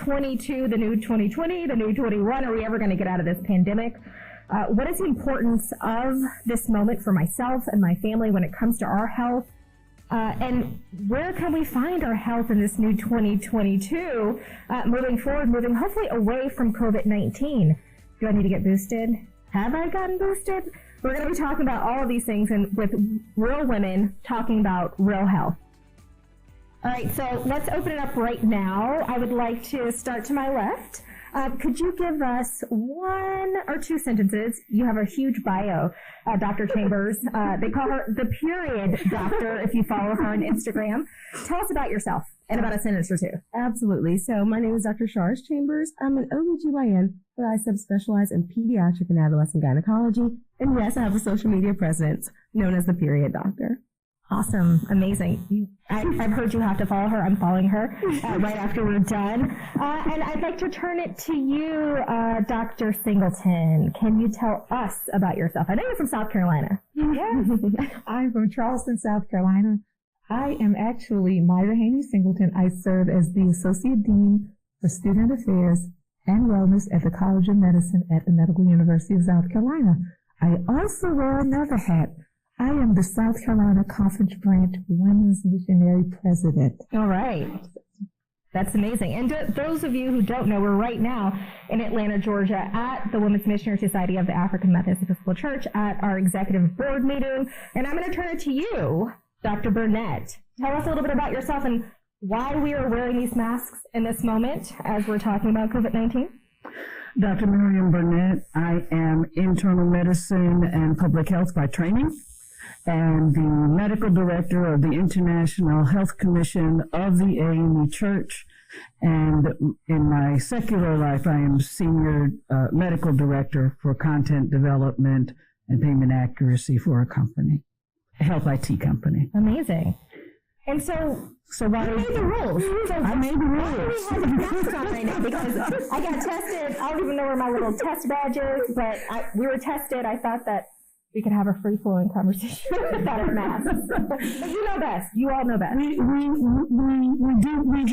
22, the new 2020, the new 21? Are we ever going to get out of this pandemic? What is the importance of this moment for myself and my family when it comes to our health? And where can we find our health in this new 2022, moving forward, moving hopefully away from COVID-19? Do I need to get boosted? Have I gotten boosted? We're going to be talking about all of these things and with real women talking about real health. All right, so let's open it up right now. I would like to start to my left. Could you give us 1 or 2 sentences? You have a huge bio, Dr. Chambers. They call her the period doctor if you follow her on Instagram. Tell us about yourself and about a sentence or 2. Absolutely. So my name is Dr. Charles Chambers. I'm an OBGYN, but I subspecialize in pediatric and adolescent gynecology. And yes, I have a social media presence known as the period doctor. Awesome. Amazing. I've heard you have to follow her. I'm following her right after we're done. And I'd like to turn it to you, Dr. Singleton. Can you tell us about yourself? I know you're from South Carolina. Yes. I'm from Charleston, South Carolina. I am actually Myra Haney Singleton. I serve as the Associate Dean for Student Affairs and Wellness at the College of Medicine at the Medical University of South Carolina. I also wear another hat. I am the South Carolina Conference Branch Women's Missionary President. All right. That's amazing. And those of you who don't know, we're right now in Atlanta, Georgia at the Women's Missionary Society of the African Methodist Episcopal Church at our executive board meeting. And I'm going to turn it to you, Dr. Burnett. Tell us a little bit about yourself and why we are wearing these masks in this moment as we're talking about COVID-19. Dr. Miriam Burnett. I am internal medicine and public health by training, and the medical director of the International Health Commission of the AME Church. And in my secular life, I am senior medical director for content development and payment accuracy for a company, a health IT company. Amazing. And so why you made the rules? So I made the rules. We have a mask on right now because I got tested. I don't even know where my little test badge is, but we were tested. I thought that we could have a free-flowing conversation without our masks. But you know best. You all know best. We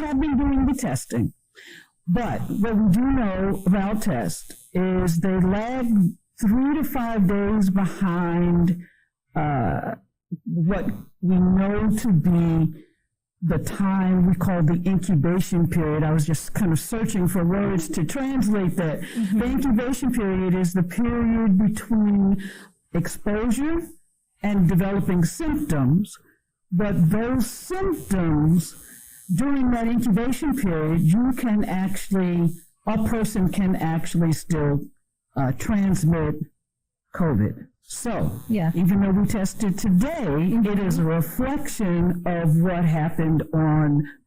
have been doing the testing. But what we do know about tests is they lag 3 to 5 days behind what we know to be the time we call the incubation period. I was just kind of searching for words to translate that. Mm-hmm. The incubation period is the period between exposure and developing symptoms, but those symptoms during that incubation period, a person can actually still transmit COVID. So, yeah. Even though we tested today, it is a reflection of what happened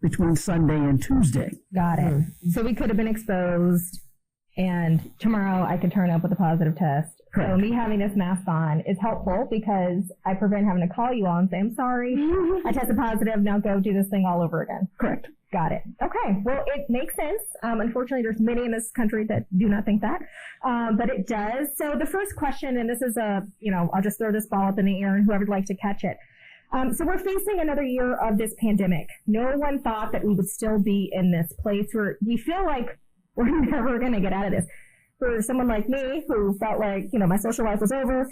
between Sunday and Tuesday. Got it. So we could have been exposed, and tomorrow I could turn up with a positive test. Correct. So me having this mask on is helpful because I prevent having to call you all and say, I'm sorry, I tested positive, now go do this thing all over again. Correct. Got it. Okay. Well, it makes sense. Unfortunately, there's many in this country that do not think that, but it does. So the first question, and this is I'll just throw this ball up in the air and whoever would like to catch it. So we're facing another year of this pandemic. No one thought that we would still be in this place where we feel like we're never going to get out of this. For someone like me who felt like, my social life was over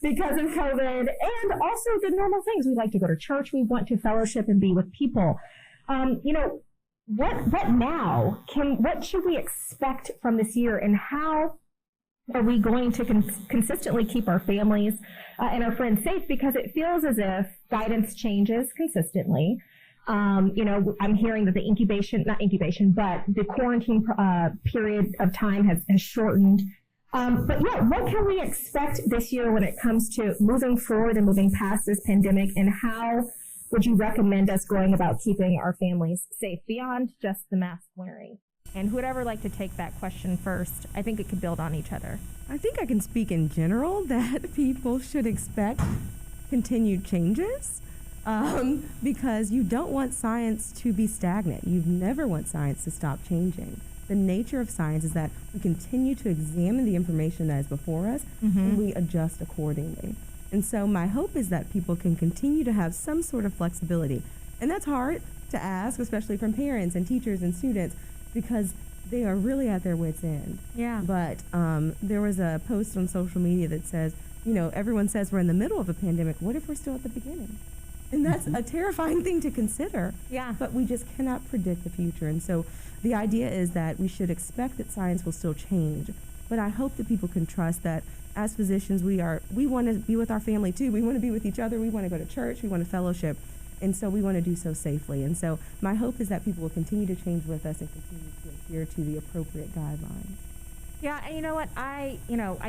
because of COVID, and also the normal things. We like to go to church. We want to fellowship and be with people. What now? What should we expect from this year, and how are we going to consistently keep our families and our friends safe? Because it feels as if guidance changes consistently. I'm hearing that the quarantine period of time has shortened. But yeah, what can we expect this year when it comes to moving forward and moving past this pandemic, and how would you recommend us going about keeping our families safe beyond just the mask wearing? And who would ever like to take that question first? I think it could build on each other. I think I can speak in general that people should expect continued changes. Because you don't want science to be stagnant. You never want science to stop changing. The nature of science is that we continue to examine the information that is before us, and we adjust accordingly. And so my hope is that people can continue to have some sort of flexibility. And that's hard to ask, especially from parents and teachers and students, because they are really at their wits' end. Yeah. But there was a post on social media that says, you know, everyone says we're in the middle of a pandemic. What if we're still at the beginning? And that's a terrifying thing to consider. Yeah. But we just cannot predict the future. And so the idea is that we should expect that science will still change. But I hope that people can trust that as physicians, we want to be with our family too. We want to be with each other. We want to go to church. We want to fellowship. And so we want to do so safely. And so my hope is that people will continue to change with us and continue to adhere to the appropriate guidelines. Yeah, and you know what? I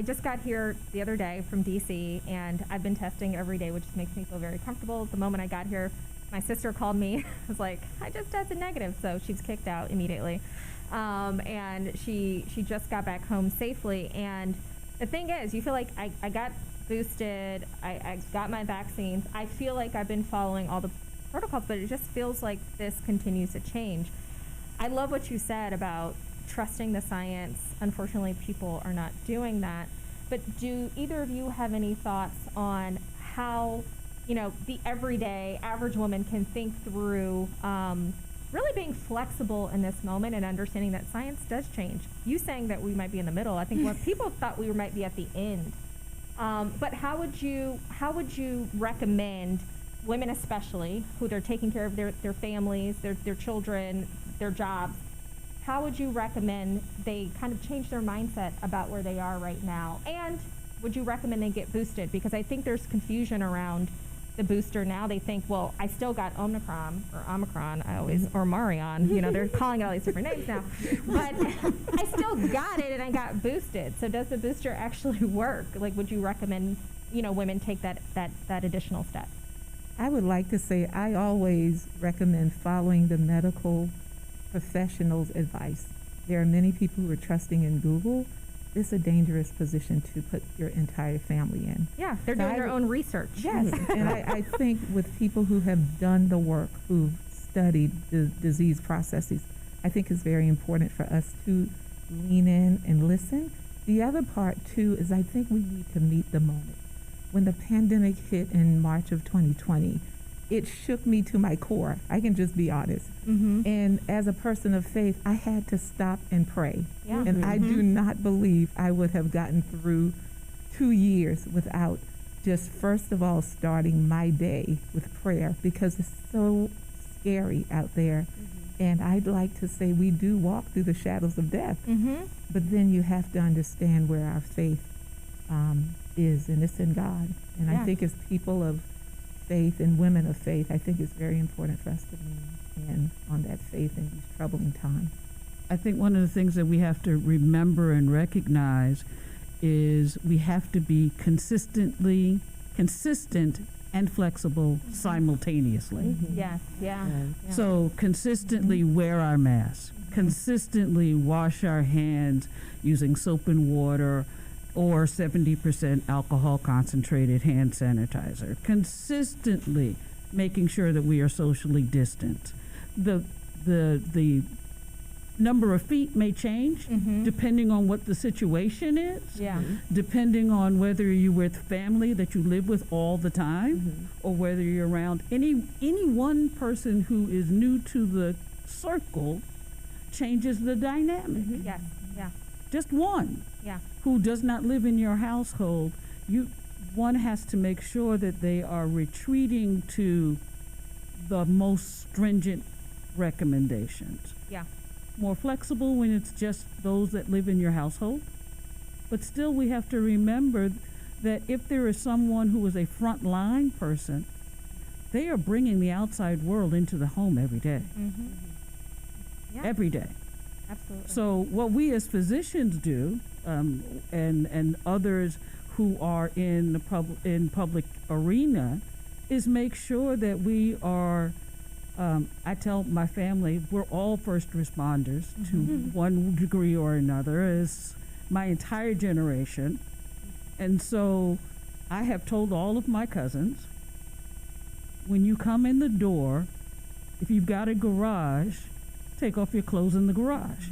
just got here the other day from DC, and I've been testing every day, which makes me feel very comfortable. The moment I got here, my sister called me. was like, I just tested negative, so she's kicked out immediately. And she just got back home safely. And the thing is, you feel like I got boosted, I got my vaccines. I feel like I've been following all the protocols, but it just feels like this continues to change. I love what you said about trusting the science. Unfortunately, people are not doing that. But do either of you have any thoughts on how, you know, the everyday average woman can think through really being flexible in this moment and understanding that science does change? You saying that we might be in the middle, I think what people thought we might be at the end. But how would you recommend women, especially who they're taking care of their families, their children, their jobs? How would you recommend they kind of change their mindset about where they are right now? And would you recommend they get boosted? Because I think there's confusion around the booster now. They think, well, I still got Omicron, or Marion. You know, they're calling it all these different names now. But I still got it and I got boosted. So does the booster actually work? Like, would you recommend, you know, women take that additional step? I would like to say I always recommend following the medical professionals' advice. There are many people who are trusting in Google. It's a dangerous position to put your entire family in. Yeah, they're doing their own research. Yes, and I think with people who have done the work, who've studied the disease processes, I think it's very important for us to lean in and listen. The other part, too, is I think we need to meet the moment. When the pandemic hit in March of 2020, it shook me to my core. I can just be honest. Mm-hmm. And as a person of faith, I had to stop and pray. Yeah. And I do not believe I would have gotten through 2 years without just, first of all, starting my day with prayer, because it's so scary out there. Mm-hmm. And I'd like to say we do walk through the shadows of death. Mm-hmm. But then you have to understand where our faith is, and it's in God. And I think as people of faith and women of faith, I think it's very important for us to lean in on that faith in these troubling times. I think one of the things that we have to remember and recognize is we have to be consistent and flexible simultaneously. Mm-hmm. Yes, yeah. So consistently wear our masks, consistently wash our hands using soap and water or 70% alcohol concentrated hand sanitizer, consistently making sure that we are socially distant. The number of feet may change depending on what the situation is, depending on whether you're with family that you live with all the time, or whether you're around any one person who is new to the circle changes the dynamic. Yes, yeah. Just one. Yeah. Who does not live in your household, one has to make sure that they are retreating to the most stringent recommendations. Yeah. More flexible when it's just those that live in your household. But still, we have to remember that if there is someone who is a frontline person, they are bringing the outside world into the home every day. Mm-hmm. Yeah. Every day. Absolutely. So what we as physicians do, and others who are in the public arena, is make sure that we are. I tell my family we're all first responders to one degree or another, as my entire generation, and so I have told all of my cousins, when you come in the door, if you've got a garage, take off your clothes in the garage.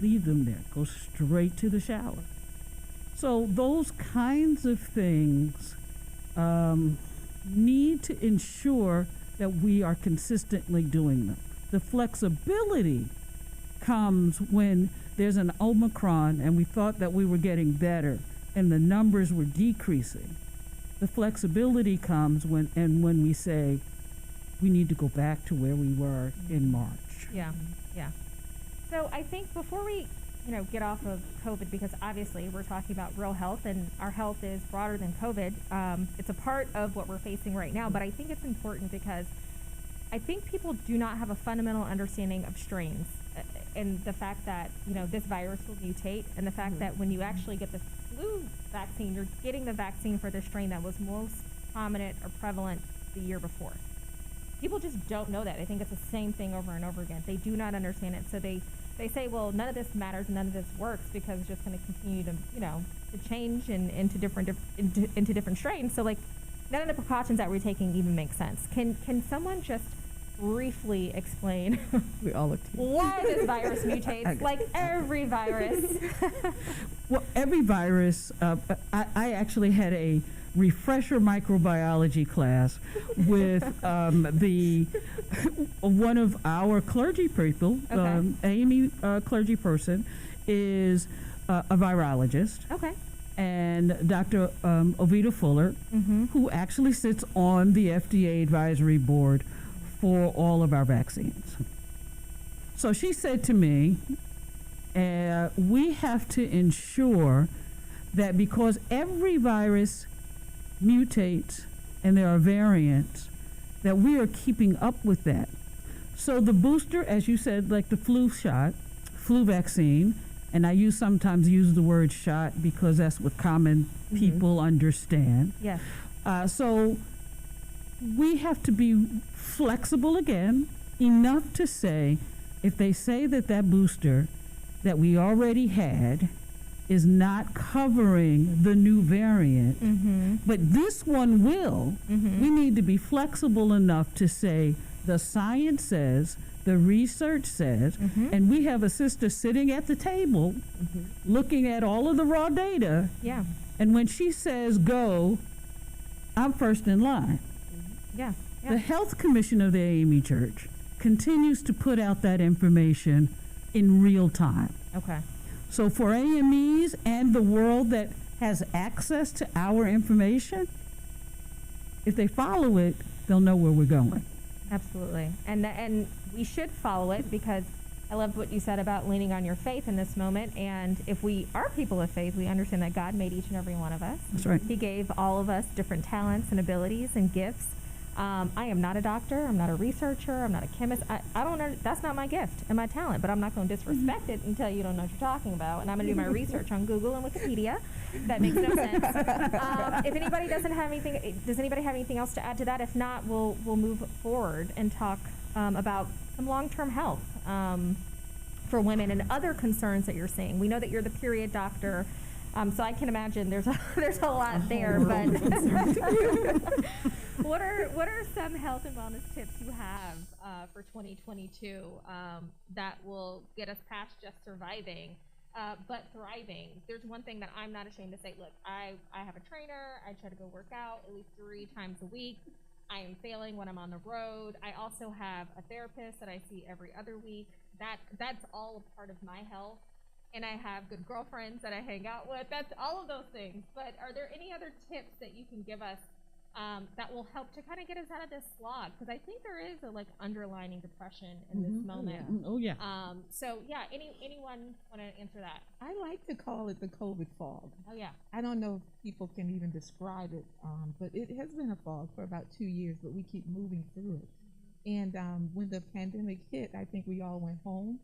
Leave them there. Go straight to the shower. So those kinds of things need to ensure that we are consistently doing them. The flexibility comes when there's an Omicron and we thought that we were getting better and the numbers were decreasing. The flexibility comes when we say we need to go back to where we were in March. Yeah. So I think before we, get off of COVID, because obviously we're talking about real health and our health is broader than COVID. It's a part of what we're facing right now, but I think it's important because I think people do not have a fundamental understanding of strains and the fact that, this virus will mutate, and the fact that when you actually get the flu vaccine, you're getting the vaccine for the strain that was most prominent or prevalent the year before. People just don't know that. I think it's the same thing over and over again. They do not understand it. So they say, well, none of this matters, none of this works because it's just going to continue to, to change into different strains. So none of the precautions that we're taking even make sense. Can someone just briefly explain We all look to you. why this virus mutates like every virus? Well, every virus, I actually had a refresher microbiology class with one of our clergy people, Amy, clergy person, is a virologist. Okay. And Dr. Ovita Fuller, who actually sits on the FDA advisory board for all of our vaccines. So she said to me, we have to ensure that because every virus mutates and there are variants, that we are keeping up with that. So the booster, as you said, like the flu vaccine, and I sometimes use the word shot because that's what common people understand. Yeah. So we have to be flexible again, enough to say, if they say that booster that we already had is not covering the new variant, but this one will, we need to be flexible enough to say the science says, the research says, and we have a sister sitting at the table looking at all of the raw data. Yeah. And when she says go, I'm first in line. Yeah. The Health Commission of the AME Church continues to put out that information in real time. Okay. So for AMEs and the world that has access to our information, if they follow it, they'll know where we're going. Absolutely. And we should follow it because I loved what you said about leaning on your faith in this moment. And if we are people of faith, we understand that God made each and every one of us. That's right. He gave all of us different talents and abilities and gifts. I am not a doctor. I'm not a researcher. I'm not a chemist. I don't know. That's not my gift and my talent, but I'm not going to disrespect it and tell you don't know what you're talking about. And I'm going to do my research on Google and Wikipedia. That makes no sense. If anybody does anybody have anything else to add to that? If not, we'll move forward and talk about some long-term health for women and other concerns that you're seeing. We know that you're the period doctor. So I can imagine there's a lot there, but what are some health and wellness tips you have for 2022 that will get us past just surviving, but thriving? There's one thing that I'm not ashamed to say. Look, I have a trainer. I try to go work out at least 3 times a week. I am failing when I'm on the road. I also have a therapist that I see every other week. That's all a part of my health. And I have good girlfriends that I hang out with. That's all of those things. But are there any other tips that you can give us that will help to kind of get us out of this slog? Because I think there is a underlining depression in this moment. Oh yeah. So yeah, anyone want to answer that? I like to call it the COVID fog. Oh yeah. I don't know if people can even describe it, but it has been a fog for about 2 years, but we keep moving through it. And when the pandemic hit, I think we all went home.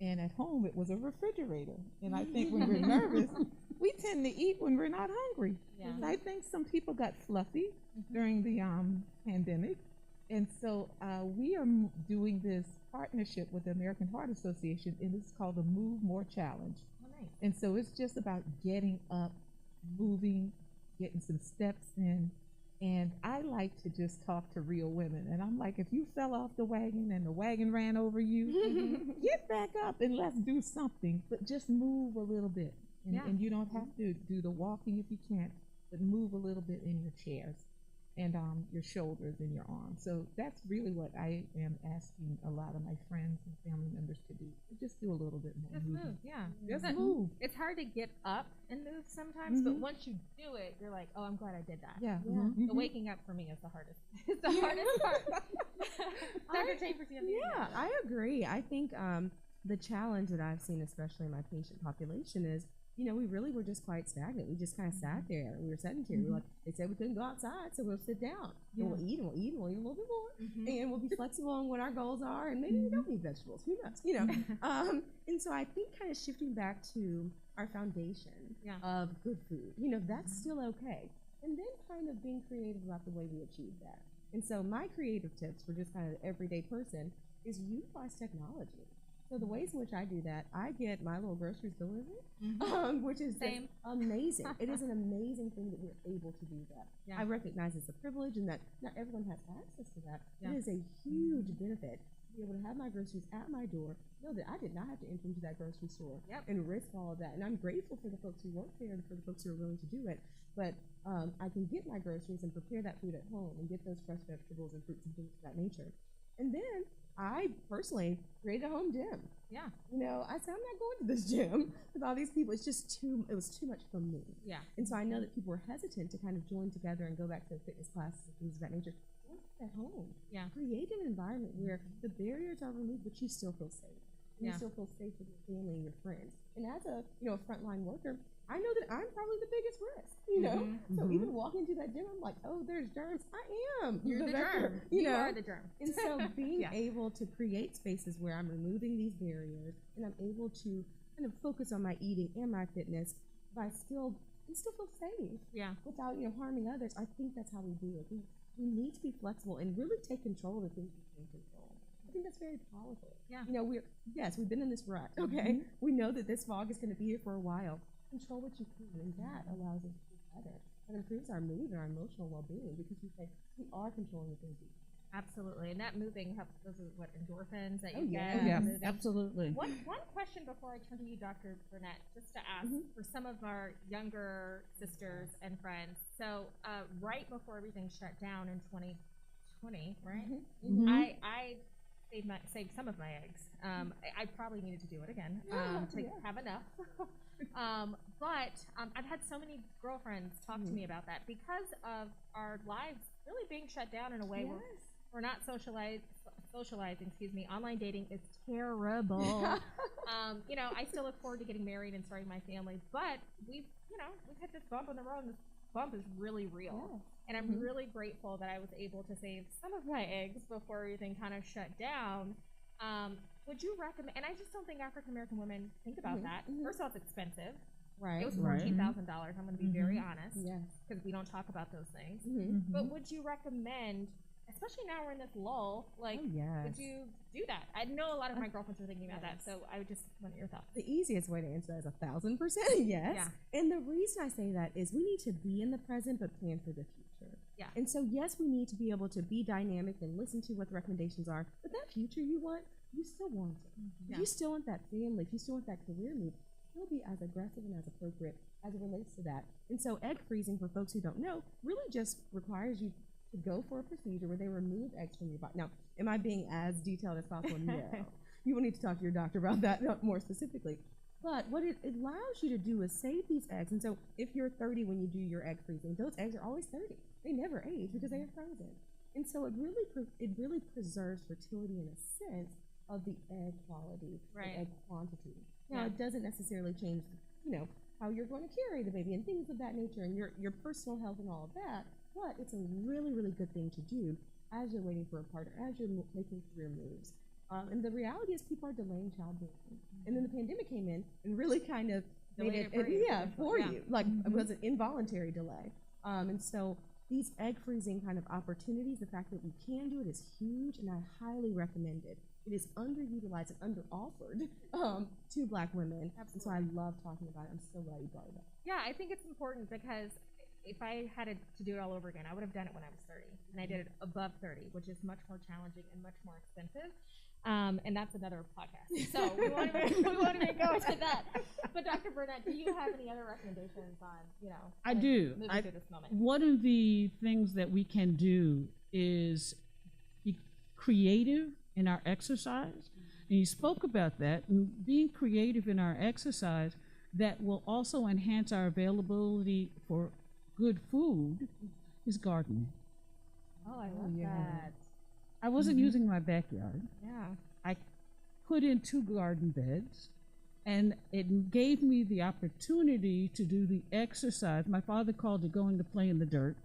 And at home, it was a refrigerator. And I think when we're nervous, we tend to eat when we're not hungry. Yeah. So I think some people got fluffy during the pandemic. And so we are doing this partnership with the American Heart Association, and it's called the Move More Challenge. Oh, nice. And so it's just about getting up, moving, getting some steps in. And I like to just talk to real women. And I'm like, if you fell off the wagon and the wagon ran over you, get back up and let's do something. But just move a little bit. And you don't have to do the walking if you can't, but move a little bit in your chairs. and your shoulders and your arms. So that's really what I am asking a lot of my friends and family members to do. Just do a little bit more Just movement. move, yeah. Just But move. It's hard to get up and move sometimes, but once you do it, you're like, oh, I'm glad I did that. Yeah. The waking up for me is the hardest. It's the hardest part. Dr. Chambers, you have anything to Yeah, add? I agree. I think the challenge that I've seen, especially in my patient population, is we really were just quite stagnant. We just kind of sat there. We were sedentary. We were like, they said we couldn't go outside, so we'll sit down. And we'll eat, and we'll eat, and we'll eat a little bit more. And we'll be flexible on what our goals are, and maybe we don't need vegetables. Who knows? And so I think kind of shifting back to our foundation of good food, that's still okay. And then kind of being creative about the way we achieve that. And so my creative tips for just kind of the everyday person is utilize technology. So the ways in which I do that, I get my little groceries delivered, which is just amazing. It is an amazing thing that we're able to do that. Yeah. I recognize it's a privilege and that not everyone has access to that. It is a huge benefit to be able to have my groceries at my door, know that I did not have to enter into that grocery store and risk all of that. And I'm grateful for the folks who work there and for the folks who are willing to do it. But I can get my groceries and prepare that food at home and get those fresh vegetables and fruits and things of that nature. And then I personally created a home gym. Yeah. I said, I'm not going to this gym with all these people. It was too much for me. Yeah. And so I know that people were hesitant to kind of join together and go back to fitness classes and things of that nature. Work at home. Yeah. Create an environment where the barriers are removed, but you still feel safe. You still feel safe with your family and your friends. And as a frontline worker, I know that I'm probably the biggest risk, So even walking into that gym, I'm like, oh, there's germs. I am. You're the vector, germ. You are the germ. And so being able to create spaces where I'm removing these barriers and I'm able to kind of focus on my eating and my fitness by still feel safe. Yeah. Without, harming others. I think that's how we do it. We need to be flexible and really take control of the things we can control. I think that's very powerful. Yeah. We've been in this rut, okay? We know that this fog is going to be here for a while. Control what you can, and that allows us to do better. It improves our mood and our emotional well-being because we say we are controlling the things we can. Absolutely. And that moving helps, those are what, endorphins that you yeah. get? Yeah, Moving. absolutely. One question before I turn to you, Dr. Burnett, just to ask for some of our younger sisters and friends. So right before everything shut down in 2020, right? I saved some of my eggs. I probably needed to do it again to have enough. But I've had so many girlfriends talk to me about that because of our lives really being shut down in a way where we're not socializing. Online dating is terrible. I still look forward to getting married and starting my family, but we've had this bump on the road, and this bump is really real. And I'm really grateful that I was able to save some of my eggs before everything kind of shut down. Would you recommend, and I just don't think African American women think about that. First of all, it's expensive. Right. It was $14,000. I'm going to be very honest. Yes. Because we don't talk about those things. But would you recommend, especially now we're in this lull, would you do that? I know a lot of my girlfriends are thinking about that, so I would just want your thoughts. The easiest way to answer that is 1,000% yes. Yeah. And the reason I say that is we need to be in the present but plan for the future. Yeah. And so yes, we need to be able to be dynamic and listen to what the recommendations are, but that future you want, you still want it. If you still want that family, if you still want that career move, still be as aggressive and as appropriate as it relates to that. And so egg freezing, for folks who don't know, really just requires you to go for a procedure where they remove eggs from your body. Now, am I being as detailed as possible? No. You will need to talk to your doctor about that more specifically. But what it allows you to do is save these eggs. And so if you're 30 when you do your egg freezing, those eggs are always 30. They never age because they are frozen. And so it really preserves fertility in a sense of the egg quality, the egg quantity. Now, it doesn't necessarily change, how you're going to carry the baby and things of that nature and your personal health and all of that. But it's a really, really good thing to do as you're waiting for a partner, as you're making career moves. And the reality is people are delaying childbearing. And then the pandemic came in and really kind of made it for you. Like it was an involuntary delay. And so these egg freezing kind of opportunities, the fact that we can do it is huge, and I highly recommend it. It is underutilized and underoffered to Black women. Absolutely. And so I love talking about it. I'm so glad you brought it up. Yeah, I think it's important because if I had to do it all over again, I would have done it when I was 30. And I did it above 30, which is much more challenging and much more expensive. And that's another podcast. So we want to go into that. But Dr. Burnett, do you have any other recommendations on, I do. Moving through this moment? One of the things that we can do is be creative in our exercise. And you spoke about that. And being creative in our exercise, that will also enhance our availability for good food, is gardening. Oh, I love that. I wasn't using my backyard. Yeah. I put in 2 garden beds, and it gave me the opportunity to do the exercise. My father called it going to play in the dirt.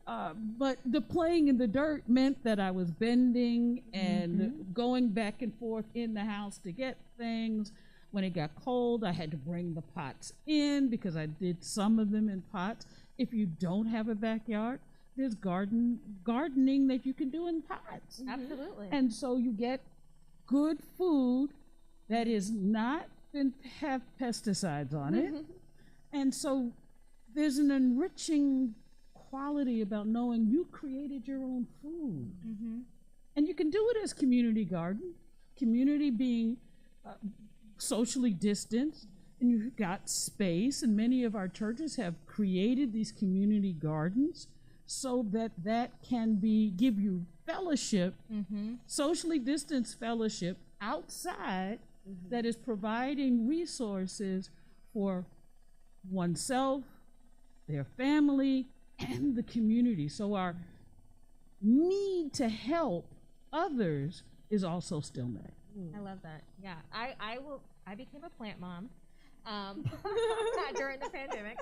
But the playing in the dirt meant that I was bending and going back and forth in the house to get things. When it got cold, I had to bring the pots in because I did some of them in pots. If you don't have a backyard, there's gardening that you can do in pots. Absolutely. And so you get good food that is not have pesticides on it. And so there's an enriching quality about knowing you created your own food. And you can do it as community garden, community being socially distanced, and you've got space, and many of our churches have created these community gardens so that can give you fellowship, socially distanced fellowship outside that is providing resources for oneself, their family, and the community. So our need to help others is also still met. I love that. Yeah, I became a plant mom during the pandemic.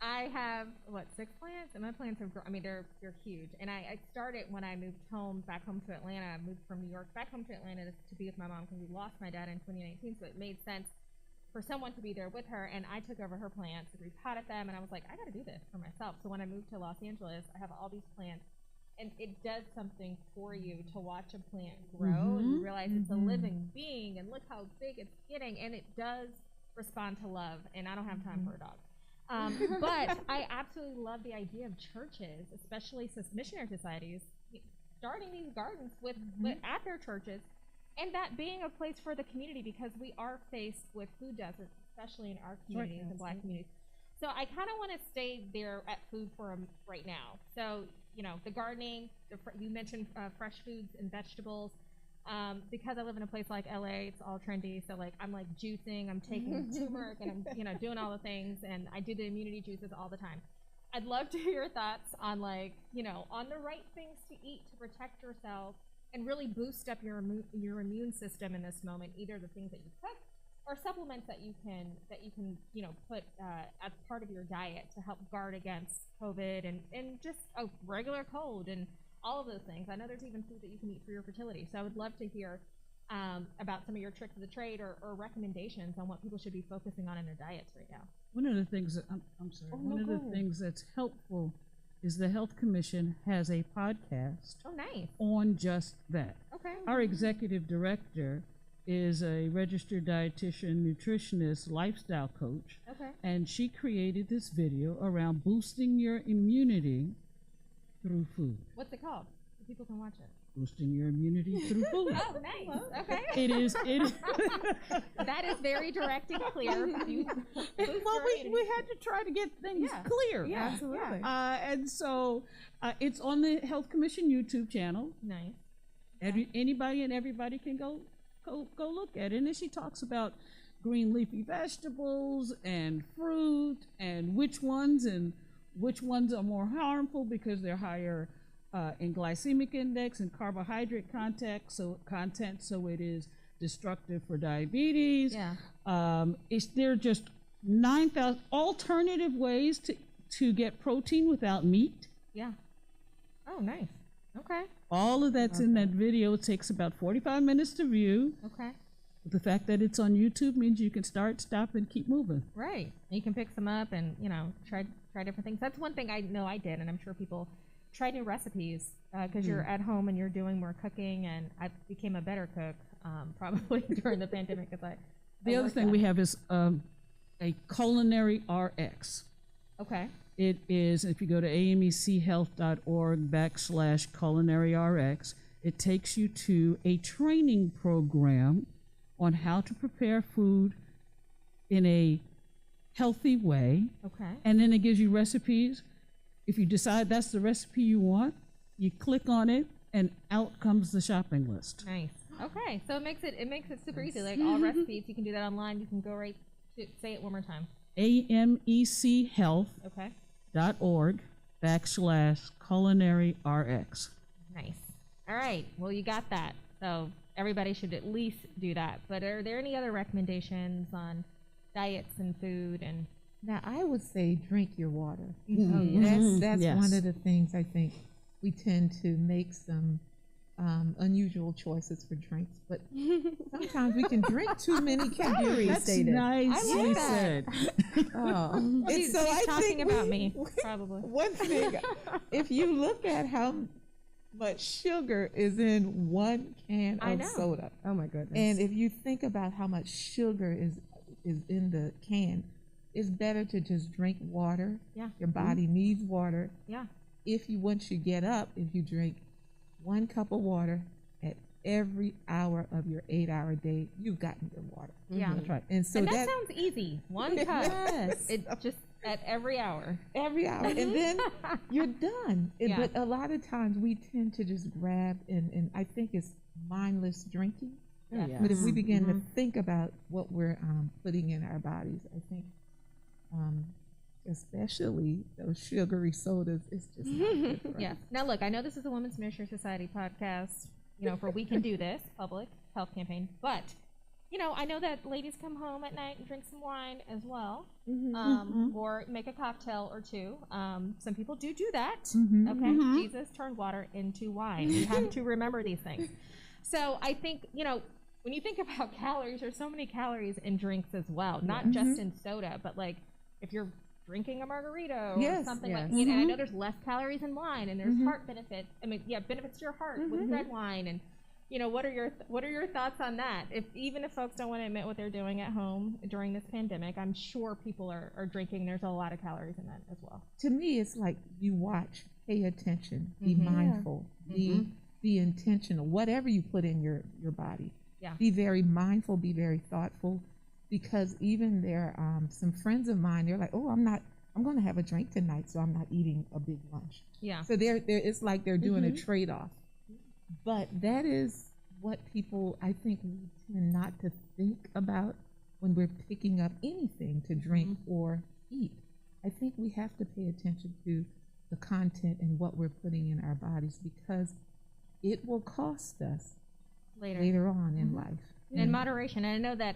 I have 6 plants, and my plants have grown. I mean, they're huge. And I started when I moved back home to Atlanta. I moved from New York back home to Atlanta to be with my mom because we lost my dad in 2019. So it made sense for someone to be there with her. And I took over her plants, repotted them, and I was like, I got to do this for myself. So when I moved to Los Angeles, I have all these plants. And it does something for you to watch a plant grow and you realize it's a living being, and look how big it's getting, and it does respond to love. And I don't have time for a dog. But I absolutely love the idea of churches, especially missionary societies, starting these gardens with at their churches, and that being a place for the community, because we are faced with food deserts, especially in our communities and Black communities. So I kind of want to stay there at food for right now. So, the gardening, you mentioned fresh foods and vegetables. Because I live in a place like LA, it's all trendy. So I'm juicing, I'm taking turmeric, and I'm doing all the things, and I do the immunity juices all the time. I'd love to hear your thoughts on on the right things to eat to protect yourself and really boost up your immune system in this moment. Either the things that you cook or supplements that you can put as part of your diet to help guard against COVID and just a regular cold and all of those things. I know there's even food that you can eat for your fertility. So I would love to hear about some of your tricks of the trade or recommendations on what people should be focusing on in their diets right now. One of the things that one of the things that's helpful is the Health Commission has a podcast on just that. Okay. Our executive director is a registered dietitian, nutritionist, lifestyle coach. Okay. And she created this video around boosting your immunity through food. What's it called? So people can watch it. Boosting your immunity through food. Oh, nice. Okay. It is. That is very direct and clear. Well, we had to try to get things clear. Yeah, absolutely. And so it's on the Health Commission YouTube channel. Nice. Anybody and everybody can go look at it. And then she talks about green leafy vegetables and fruit and which ones are more harmful because they're higher in glycemic index and carbohydrate content, so it is destructive for diabetes. Yeah. There are just 9,000 alternative ways to get protein without meat. Yeah. Oh, nice. Okay. All of that's in that video. It takes about 45 minutes to view. Okay. But the fact that it's on YouTube means you can start, stop, and keep moving. Right. You can pick some up and, try different things. That's one thing I know I did, and I'm sure people try new recipes because you're at home and you're doing more cooking, and I became a better cook probably during the pandemic. The other thing we have is a Culinary Rx. Okay. It is, if you go to amechealth.org/Culinary Rx, It takes you to a training program on how to prepare food in a healthy way. Okay. And then it gives you recipes. If you decide that's the recipe you want, you click on it, and out comes the shopping list. Nice. Okay, so it makes it super easy. Like all recipes, you can do that online. You can go right to, say it one more time. amechhealth.org/Culinary Rx. Nice. All right. Well, you got that. So everybody should at least do that. But are there any other recommendations on diets and food and? Now, I would say drink your water. Mm-hmm. That's Yes. one of the things I think we tend to make some unusual choices for drinks, but sometimes we can drink too many calories. That's stated. nicely said. And She's so I talking think about me, probably. one thing, if you look at how much sugar is in one can I of know. soda, Oh my goodness. and if you think about how much sugar is in the can, it's better to just drink water. Yeah. Your body needs water. Yeah. Once you get up, if you drink 1 cup of water at every hour of your 8-hour day, you've gotten your water. Yeah. That's right. And so And that sounds easy. 1 cup. Yes. It just at every hour. every hour, and then you're done. Yeah. But a lot of times we tend to just grab, and I think it's mindless drinking. Yeah. Yes. But if we begin to think about what we're putting in our bodies, I think, especially those sugary sodas, it's just not good for us. Yeah. Now, look, I know this is a Women's Ministry Society podcast, for We Can Do This, public health campaign, but, I know that ladies come home at night and drink some wine as well, or make a cocktail or two. Some people do that, okay? Jesus turned water into wine. We have to remember these things. So I think, when you think about calories, there's so many calories in drinks as well, not just in soda, but like if you're drinking a margarita or something like, and I know there's less calories in wine, and there's heart benefits. Benefits to your heart with red wine, and what are your thoughts on that? Even if folks don't want to admit what they're doing at home during this pandemic, I'm sure people are drinking. There's a lot of calories in that as well. To me, it's like you watch, pay attention, be mindful, be intentional, whatever you put in your body. Yeah. Be very mindful, be very thoughtful, because even there some friends of mine, they're like, oh, I'm going to have a drink tonight, so I'm not eating a big lunch. Yeah. So it's like they're doing a trade-off. But that is what people, I think, we tend not to think about when we're picking up anything to drink or eat. I think we have to pay attention to the content and what we're putting in our bodies, because it will cost us later on in life. In moderation. And I know that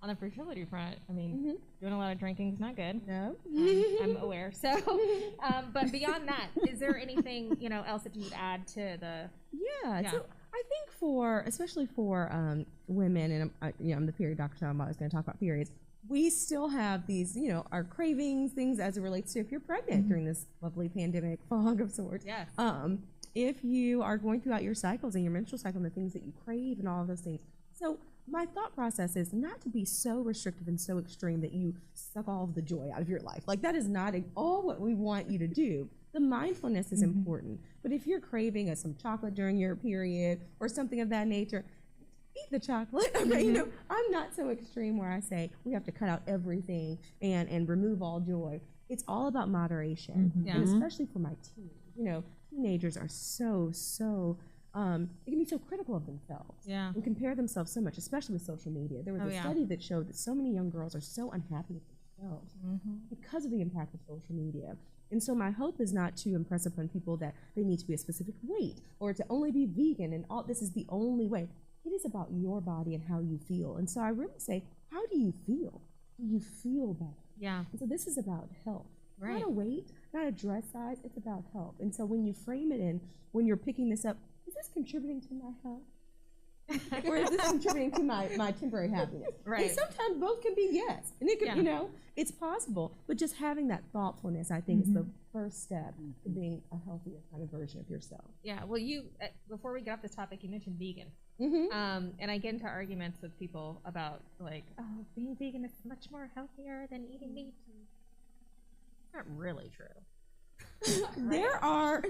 on the fertility front, doing a lot of drinking is not good. No. I'm aware. So, but beyond that, is there anything, else that you would add to the? Yeah. So I think especially for women, and I'm the period doctor, so I'm always going to talk about periods. We still have these, our cravings, things as it relates to if you're pregnant during this lovely pandemic fog of sorts. Yes. If you are going throughout your cycles and your menstrual cycle and the things that you crave and all of those things. So my thought process is not to be so restrictive and so extreme that you suck all of the joy out of your life. Like, that is not at all what we want you to do. The mindfulness is important. But if you're craving some chocolate during your period or something of that nature, eat the chocolate. Okay, I'm not so extreme where I say we have to cut out everything and remove all joy. It's all about moderation, and especially for my teens. Teenagers are so they can be so critical of themselves and compare themselves so much, especially with social media. There was a study that showed that so many young girls are so unhappy with themselves because of the impact of social media. And so my hope is not to impress upon people that they need to be a specific weight or to only be vegan and all this is the only way. It is about your body and how you feel. And so I really say, how do you feel? Do you feel better? Yeah. And so this is about health. Right. Not a weight, not a dress size, it's about health. And so when you frame it in, when you're picking this up, is this contributing to my health? Or is this contributing to my temporary happiness? Right. And sometimes both can be yes. And it could, it's possible. But just having that thoughtfulness, I think, is the first step to being a healthier kind of version of yourself. Yeah. Well, before we get off this topic, you mentioned vegan. And I get into arguments with people about, like, oh, being vegan is much more healthier than eating meat. It's not really true. There are,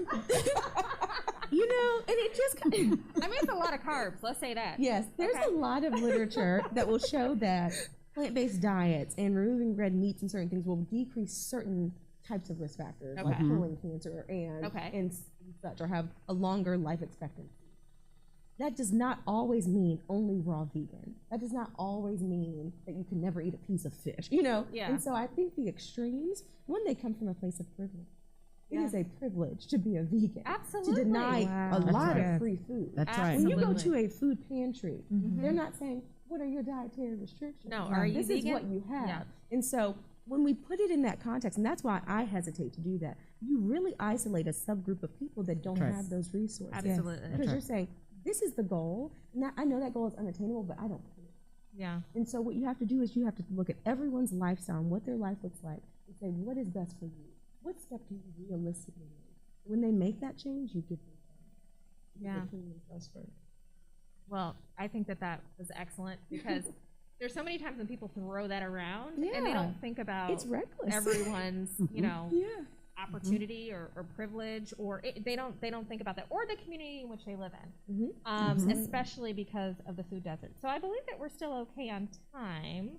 you know, and it just, I mean, it's a lot of carbs. Let's say that. yes, there's a lot of literature that will show that plant-based diets and removing red meats and certain things will decrease certain types of risk factors, like colon cancer and such, or have a longer life expectancy. That does not always mean only raw vegan. That does not always mean that you can never eat a piece of fish, you know? Yeah. And so I think the extremes, when they come from a place of privilege, it is a privilege to be a vegan. Absolutely. To deny a lot of free food. That's right. When you go to a food pantry, they're not saying, what are your dietary restrictions? No, are you this vegan? is what you have. Yeah. And so when we put it in that context, and that's why I hesitate to do that, you really isolate a subgroup of people that don't Right. have those resources. Absolutely. Because you're saying, this is the goal, and I know that goal is unattainable, but I don't care. Yeah. And so what you have to do is you have to look at everyone's lifestyle and what their life looks like and say, what is best for you? What step do you realistically make? When they make that change, you give them time. Yeah. They're putting themselves first. Well, I think that was excellent because there's so many times when people throw that around and they Yeah. don't think about It's reckless. everyone's, you know, Yeah. opportunity or privilege, or they don't think about that, or the community in which they live in, especially because of the food desert. So I believe that we're still okay on time.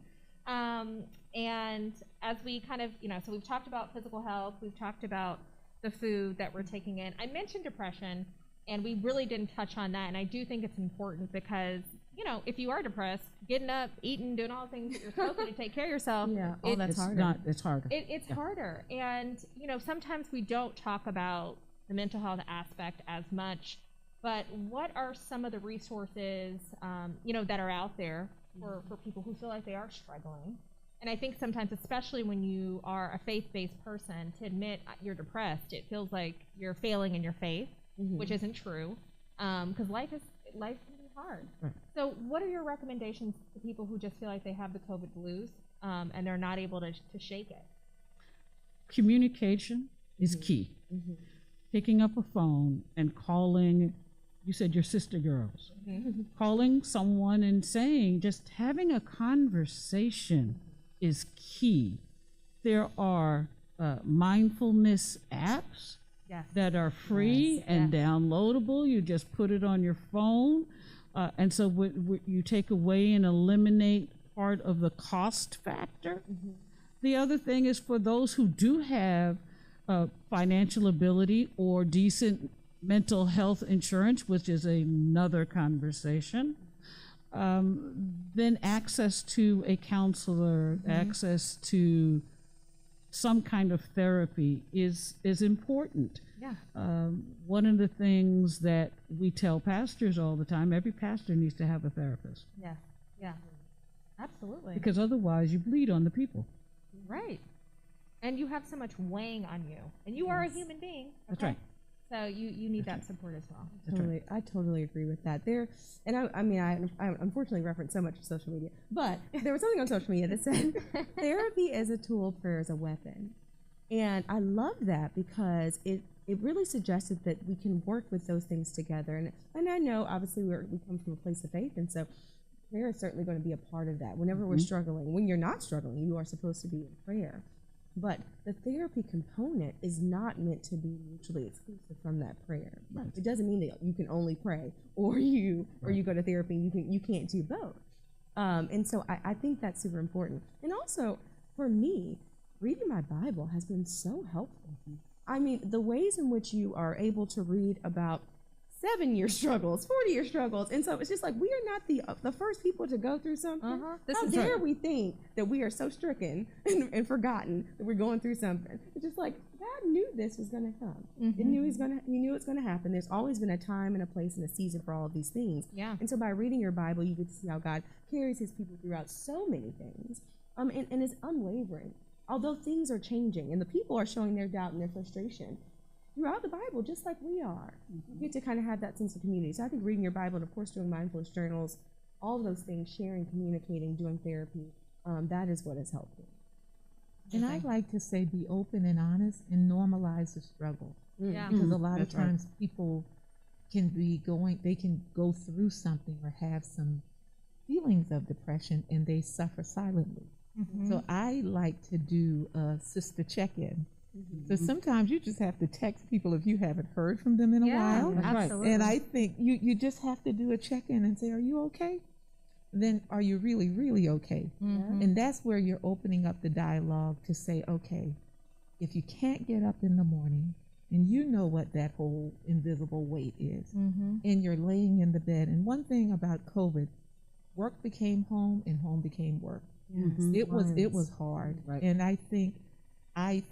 And as we kind of, you know, so we've talked about physical health, we've talked about the food that we're taking in. I mentioned depression, and we really didn't touch on that. And I do think it's important because, you know, if you are depressed, getting up, eating, doing all the things that you're supposed to take care of yourself, Yeah, It's harder. It's harder. it's harder. And, you know, sometimes we don't talk about the mental health aspect as much, but what are some of the resources, you know, that are out there for people who feel like they are struggling? And I think sometimes, especially when you are a faith-based person, to admit you're depressed, it feels like you're failing in your faith, which isn't true, because life can be hard. Right. So what are your recommendations to people who just feel like they have the COVID blues and they're not able to shake it? Communication is key. Picking up a phone and calling, you said your sister girls, calling someone and saying, just having a conversation is key. There are mindfulness apps Yes. that are free and downloadable. You just put it on your phone. And so you take away and eliminate part of the cost factor. The other thing is for those who do have financial ability or decent mental health insurance, which is another conversation, then access to a counselor, access to some kind of therapy is important. Yeah. One of the things that we tell pastors all the time, every pastor needs to have a therapist, Yeah. Yeah. Absolutely. because otherwise you bleed on the people. Right. And you have so much weighing on you. And you are a human being. That's okay? right. So you need that support as well. I totally agree with that. I unfortunately reference so much of social media, but there was something on social media that said therapy is a tool, prayer is a weapon. And I love that because it really suggested that we can work with those things together. And I know obviously we come from a place of faith, and so prayer is certainly going to be a part of that. Whenever we're struggling, when you're not struggling, you are supposed to be in prayer. But the therapy component is not meant to be mutually exclusive from that prayer. Right. It doesn't mean that you can only pray or you go to therapy and you can't do both. And so I think that's super important. And also for me, reading my Bible has been so helpful. I mean, the ways in which you are able to read about 7-year struggles, 40-year struggles. And so it's just like, we are not the first people to go through something. How dare we think that we are so stricken and forgotten that we're going through something? It's just like, God knew this was going to come. He knew it's going to happen. There's always been a time and a place and a season for all of these things. Yeah. And so by reading your Bible, you get to see how God carries his people throughout so many things. And is unwavering. Although things are changing and the people are showing their doubt and their frustration throughout the Bible, just like we are. You get to kind of have that sense of community. So I think reading your Bible and, of course, doing mindfulness journals, all of those things, sharing, communicating, doing therapy, that is what is helpful. And I like to say be open and honest and normalize the struggle. Yeah. Because a lot of That's right. times people can they can go through something or have some feelings of depression and they suffer silently. So I like to do a sister check-in So sometimes you just have to text people if you haven't heard from them in a while. Absolutely. And I think you just have to do a check-in and say, are you okay? Then are you really, really okay? And that's where you're opening up the dialogue to say, okay, if you can't get up in the morning, and you know what that whole invisible weight is, and you're laying in the bed. And one thing about COVID, work became home and home became work. It was hard. And I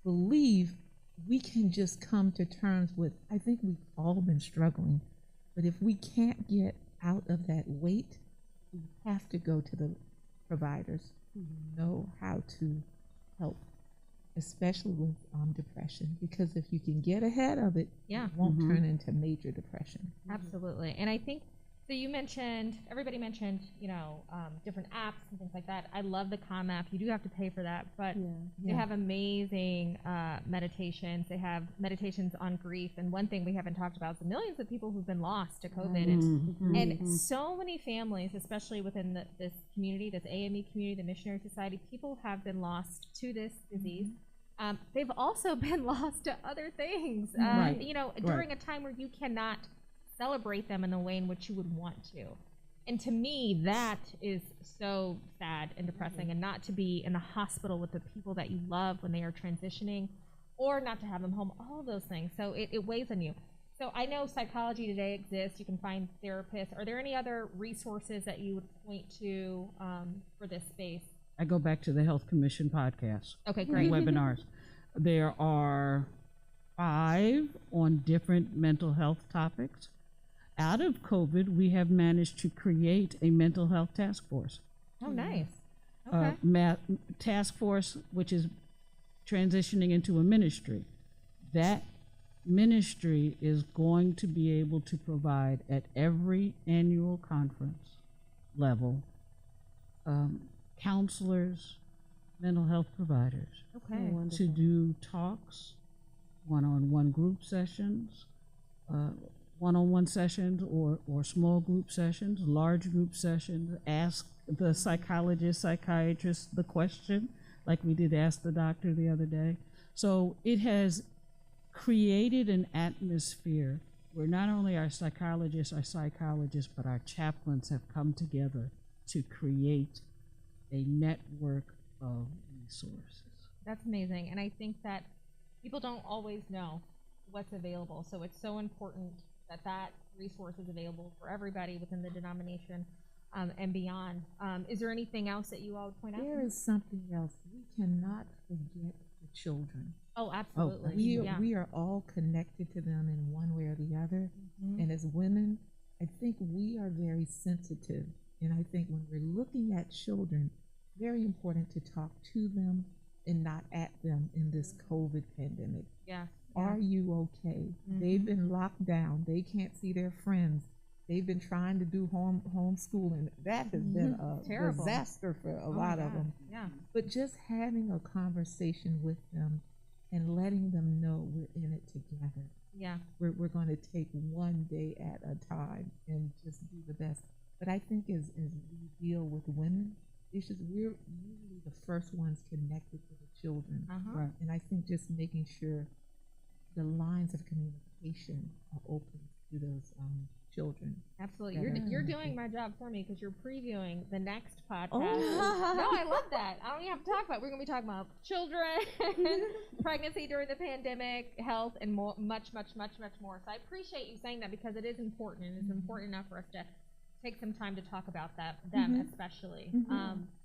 believe we can just come to terms with, I think we've all been struggling, but if we can't get out of that weight, we have to go to the providers who know how to help, especially with depression, because if you can get ahead of it, it won't turn into major depression. Absolutely. And I think, so you mentioned, everybody mentioned, different apps and things like that. I love the Calm app. You do have to pay for that, but they have amazing meditations. They have meditations on grief. And one thing we haven't talked about is the millions of people who've been lost to COVID. And so many families, especially within this community, this AME community, the Missionary Society, people have been lost to this disease. They've also been lost to other things, during a time where you cannot celebrate them in the way in which you would want to. And to me, that is so sad and depressing, and not to be in the hospital with the people that you love when they are transitioning, or not to have them home, all of those things. So it weighs on you. So I know Psychology Today exists. You can find therapists. Are there any other resources that you would point to for this space? I go back to the Health Commission podcast. Okay, great. Webinars. There are 5 on different mental health topics. Out of COVID, we have managed to create a mental health task force. Oh, nice. Okay. Task force, which is transitioning into a ministry. That ministry is going to be able to provide at every annual conference level counselors, mental health providers to do talks, one-on-one group sessions, one-on-one sessions or small group sessions, large group sessions. Ask the psychologist, psychiatrist the question, like we did ask the doctor the other day. So it has created an atmosphere where not only our psychologists, but our chaplains have come together to create a network of resources. That's amazing. And I think that people don't always know what's available. So it's so important that resource is available for everybody within the denomination and beyond. Is there anything else that you all would point out? There is something else. We cannot forget the children. Oh, absolutely. We are all connected to them in one way or the other. And as women, I think we are very sensitive. And I think when we're looking at children, very important to talk to them and not at them in this COVID pandemic. Yeah. Are you okay? They've been locked down. They can't see their friends. They've been trying to do homeschooling. That has been a terrible disaster for a lot of them. Yeah. But just having a conversation with them and letting them know we're in it together. Yeah. We're going to take one day at a time and just do the best. But I think as we deal with women, it's just we're usually the first ones connected to the children. Right. And I think just making sure the lines of communication are open to those children. Absolutely. You're doing my job for me because you're previewing the next podcast. No, I love that. I don't even have to talk about it. We're going to be talking about children, pregnancy during the pandemic, health, and more, much more. So I appreciate you saying that because it is important, and it's important enough for us to take some time to talk about them especially.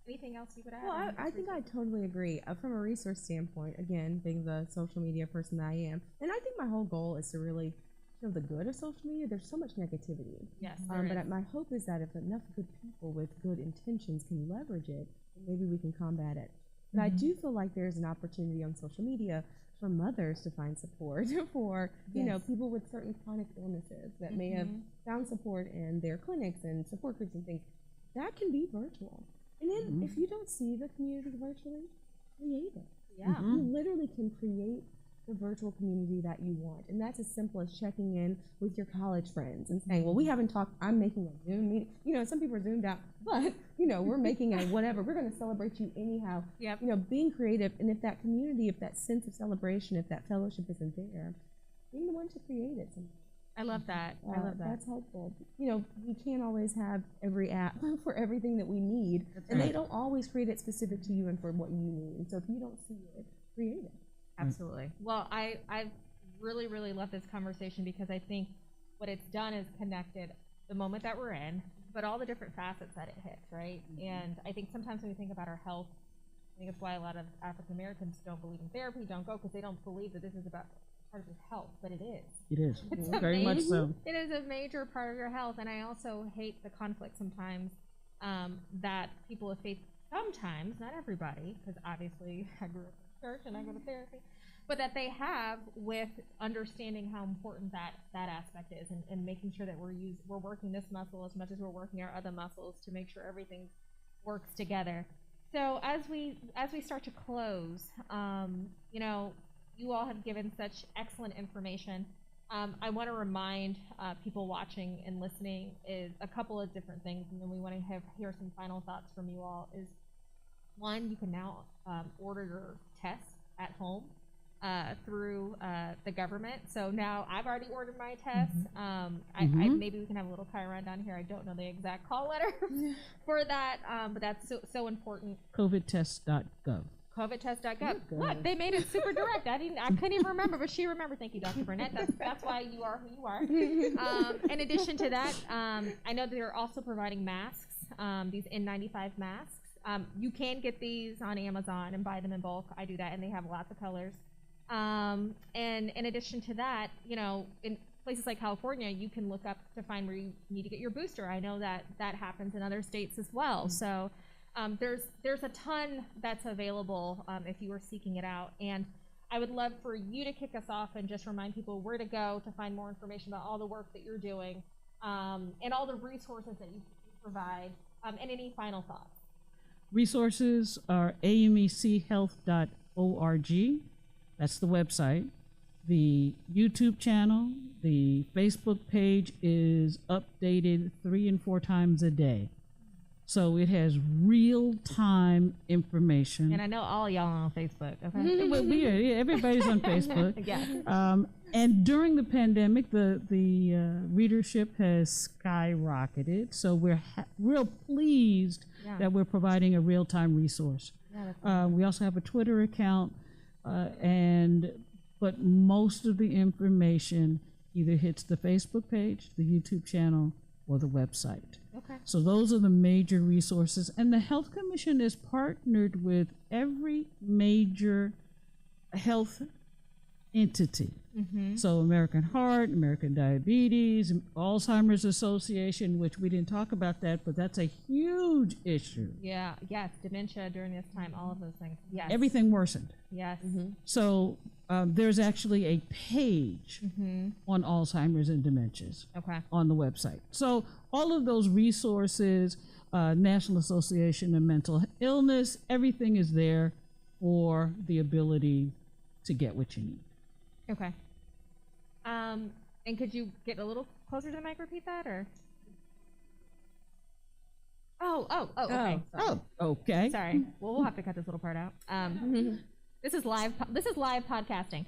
Anything else you would add? Well, I think I totally agree. From a resource standpoint, again, being the social media person that I am, and I think my whole goal is to really show the good of social media. There's so much negativity. Yes, but my hope is that if enough good people with good intentions can leverage it, then maybe we can combat it. But I do feel like there's an opportunity on social media for mothers to find support for people with certain chronic illnesses that may have found support in their clinics and support groups and things. That can be virtual. And then if you don't see the community virtually, create it. Yeah. You literally can create the virtual community that you want. And that's as simple as checking in with your college friends and saying, well, we haven't talked, I'm making a Zoom meeting. You know, some people are Zoomed out, but, you know, we're making a whatever. We're going to celebrate you anyhow. Yep. You know, being creative. And if that community, if that sense of celebration, if that fellowship isn't there, being the one to create it sometimes. I love that. I love that. That's helpful. You know, we can't always have every app for everything that we need. And they don't always create it specific to you and for what you need. And so if you don't see it, create it. Absolutely. Well, I really, really love this conversation because I think what it's done is connected the moment that we're in, but all the different facets that it hits, right? And I think sometimes when we think about our health, I think it's why a lot of African Americans don't believe in therapy, don't go, because they don't believe that this is about part of your health, but it is. It is. It's Very much so. It is a major part of your health, and I also hate the conflict sometimes that people have faced sometimes, not everybody, because obviously I grew up in church and I go to therapy, but that they have with understanding how important that aspect is and making sure that we're working this muscle as much as we're working our other muscles to make sure everything works together. So as we start to close, you know, you all have given such excellent information. I want to remind people watching and listening is a couple of different things, and then we want to hear some final thoughts from you all. Is one, you can now order your tests at home through the government. So now I've already ordered my tests. I maybe we can have a little Chiron down here. I don't know the exact call letter for that, but that's so important. COVIDtest.gov. COVIDtest.gov. What? They made it super direct. I couldn't even remember, but she remembered. Thank you, Dr. Burnett. That's why you are who you are. In addition to that, I know that they're also providing masks, these N95 masks. You can get these on Amazon and buy them in bulk. I do that, and they have lots of colors. And in addition to that, you know, in places like California, you can look up to find where you need to get your booster. I know that happens in other states as well. So there's a ton that's available if you are seeking it out. And I would love for you to kick us off and just remind people where to go to find more information about all the work that you're doing and all the resources that you provide, and any final thoughts. Resources are amechealth.org. That's the website. The YouTube channel, the Facebook page is updated 3 and 4 times a day. So it has real-time information. And I know all y'all are on Facebook. Okay. Well, everybody's on Facebook. Yeah. And during the pandemic, the readership has skyrocketed. So we're real pleased that we're providing a real-time resource. Yeah, we also have a Twitter account, but most of the information either hits the Facebook page, the YouTube channel, or the website. Okay. So those are the major resources. And the Health Commission is partnered with every major health entity. So American Heart, American Diabetes, Alzheimer's Association, which we didn't talk about that, but that's a huge issue. Yeah, yes, dementia during this time, all of those things. Yes. Everything worsened. Yes. So there's actually a page on Alzheimer's and dementias on the website. So all of those resources, National Association of Mental Illness, everything is there for the ability to get what you need. Okay. And could you get a little closer to the mic, repeat that, or? Oh, okay. Sorry. Okay. Sorry. Well, we'll have to cut this little part out. This is live podcasting.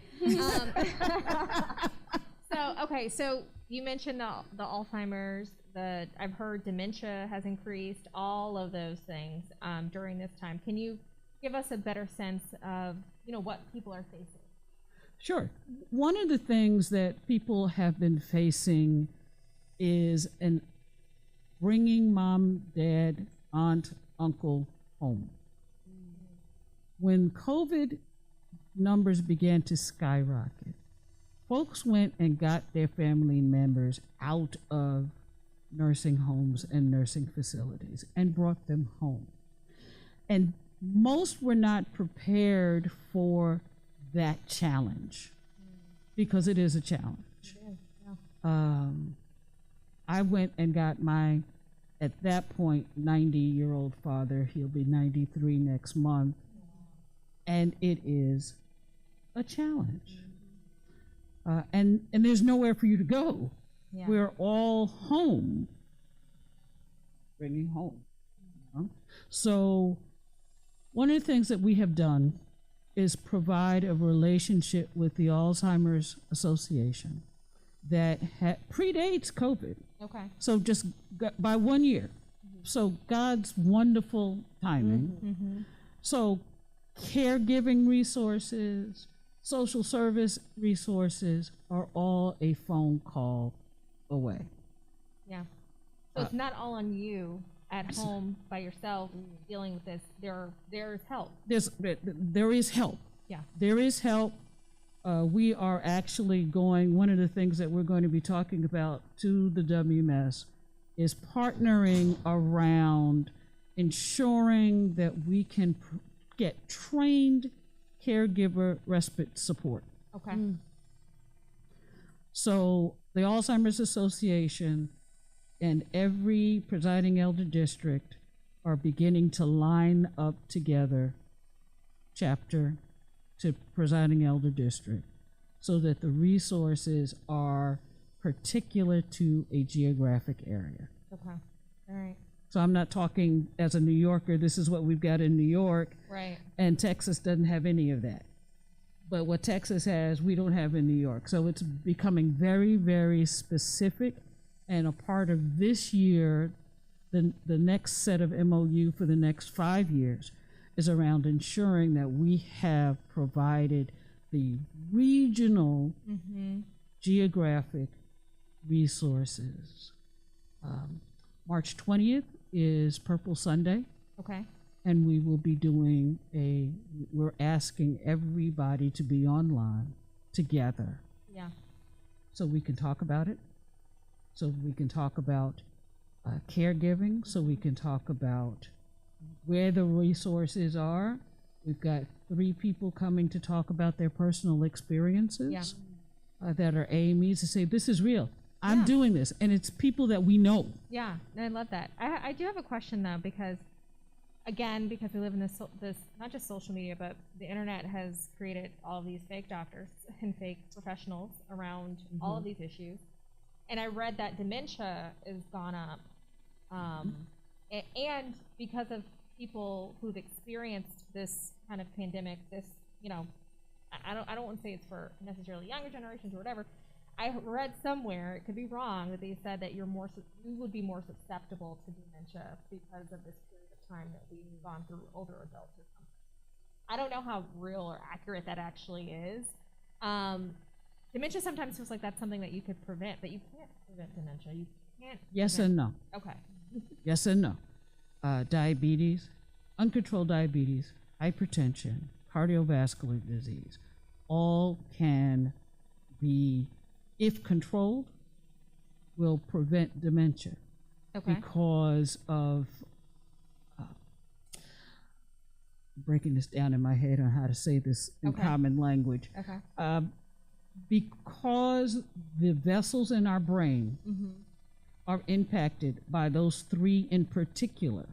So you mentioned the Alzheimer's, I've heard dementia has increased, all of those things during this time. Can you give us a better sense of, you know, what people are facing? Sure. One of the things that people have been facing is bringing mom, dad, aunt, uncle home. When COVID numbers began to skyrocket, folks went and got their family members out of nursing homes and nursing facilities and brought them home. And most were not prepared for that challenge, because it is a challenge. I went and got my, at that point, 90-year-old father. He'll be 93 next month. And it is a challenge. And there's nowhere for you to go. Yeah. We're all home, bringing home. You know? So one of the things that we have done is provide a relationship with the Alzheimer's Association that predates COVID. Okay. So just by 1 year. So God's wonderful timing. So caregiving resources, social service resources are all a phone call away. Yeah. So it's not all on you at home by yourself dealing with this. There's help. There is help. Yeah. There is help. We are actually going, one of the things that we're going to be talking about to the WMS is partnering around ensuring that we can get trained caregiver respite support. Okay. So the Alzheimer's Association and every presiding elder district are beginning to line up together, chapter to presiding elder district, so that the resources are particular to a geographic area. Okay. All right. So I'm not talking as a New Yorker, this is what we've got in New York, Right. and Texas doesn't have any of that. But what Texas has, we don't have in New York. So it's becoming very, very specific, and a part of this year, the next set of MOU for the next 5 years is around ensuring that we have provided the regional geographic resources. March 20th is Purple Sunday, Okay. and we will be doing we're asking everybody to be online together Yeah. so we can talk about it, so we can talk about caregiving, so we can talk about where the resources are. We've got 3 people coming to talk about their personal experiences that are AMEs to say, this is real. I'm Yeah. doing this. And it's people that we know. Yeah. I love that. I do have a question though, because again, because we live in this not just social media, but the internet has created all of these fake doctors and fake professionals around all of these issues. And I read that dementia is gone up, and because of people who've experienced this kind of pandemic, this, you know, I don't want to say it's for necessarily younger generations or whatever. I read somewhere, it could be wrong, that they said that you would be more susceptible to dementia because of this period of time that we've gone through, older adults or something. I don't know how real or accurate that actually is. Dementia sometimes feels like that's something that you could prevent, but you can't prevent dementia. You can't. Yes and no. Okay. Yes and no. Diabetes, uncontrolled diabetes, hypertension, cardiovascular disease, all can be, if controlled, will prevent dementia. Okay. Because of, breaking this down in my head on how to say this in common language. Okay. Because the vessels in our brain are impacted by those 3 in particular,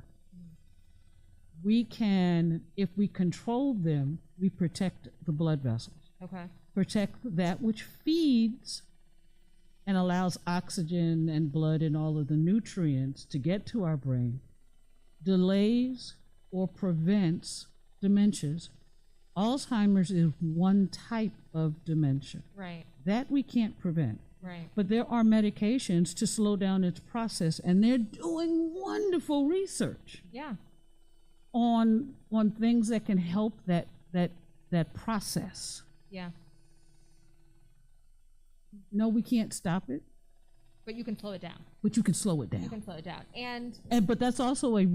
we can, if we control them, we protect the blood vessels. Okay. Protect that which feeds and allows oxygen and blood and all of the nutrients to get to our brain, delays or prevents dementias. Alzheimer's is one type of dementia. Right. That we can't prevent. Right. But there are medications to slow down its process, and they're doing wonderful research Yeah. on things that can help that process. Yeah. No, we can't stop it, But you can slow it down. but you can slow it You down. can slow it down. And But that's also a